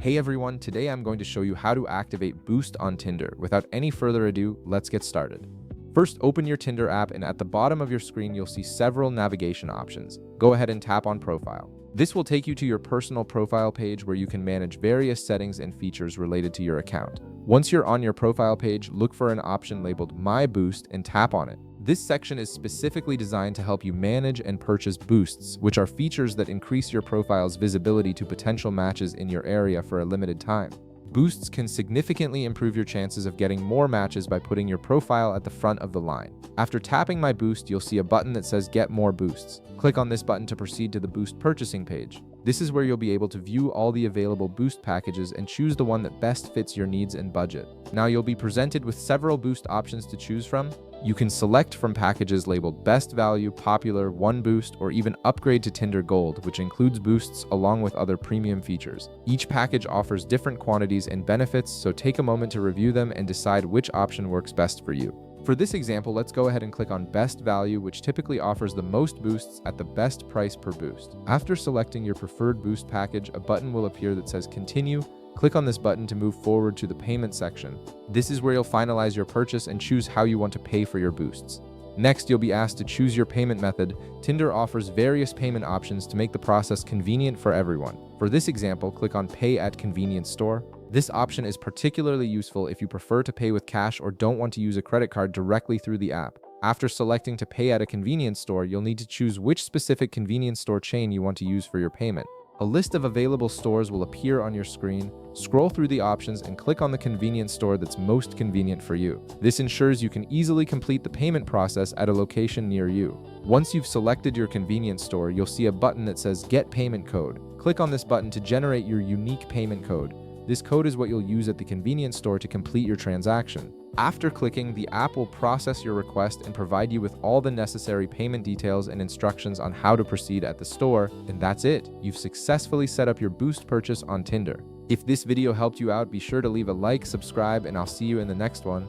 Hey everyone, today I'm going to show you how to activate Boost on Tinder. Without any further ado, let's get started. First, open your Tinder app and at the bottom of your screen, you'll see several navigation options. Go ahead and tap on Profile. This will take you to your personal profile page where you can manage various settings and features related to your account. Once you're on your profile page, look for an option labeled My Boost and tap on it. This section is specifically designed to help you manage and purchase boosts, which are features that increase your profile's visibility to potential matches in your area for a limited time. Boosts can significantly improve your chances of getting more matches by putting your profile at the front of the line. After tapping My Boost, you'll see a button that says Get More Boosts. Click on this button to proceed to the Boost purchasing page. This is where you'll be able to view all the available Boost packages and choose the one that best fits your needs and budget. Now you'll be presented with several Boost options to choose from. You can select from packages labeled Best Value, Popular, One Boost, or even upgrade to Tinder Gold, which includes boosts along with other premium features. Each package offers different quantities and benefits, so take a moment to review them and decide which option works best for you. For this example, let's go ahead and click on Best Value, which typically offers the most boosts at the best price per boost. After selecting your preferred boost package, a button will appear that says Continue. Click on this button to move forward to the payment section. This is where you'll finalize your purchase and choose how you want to pay for your boosts. Next, you'll be asked to choose your payment method. Tinder offers various payment options to make the process convenient for everyone. For this example, click on Pay at Convenience Store. This option is particularly useful if you prefer to pay with cash or don't want to use a credit card directly through the app. After selecting to pay at a convenience store, you'll need to choose which specific convenience store chain you want to use for your payment. A list of available stores will appear on your screen. Scroll through the options and click on the convenience store that's most convenient for you. This ensures you can easily complete the payment process at a location near you. Once you've selected your convenience store, you'll see a button that says Get Payment Code. Click on this button to generate your unique payment code. This code is what you'll use at the convenience store to complete your transaction. After clicking, the app will process your request and provide you with all the necessary payment details and instructions on how to proceed at the store, and that's it. You've successfully set up your Boost purchase on Tinder. If this video helped you out, be sure to leave a like, subscribe, and I'll see you in the next one.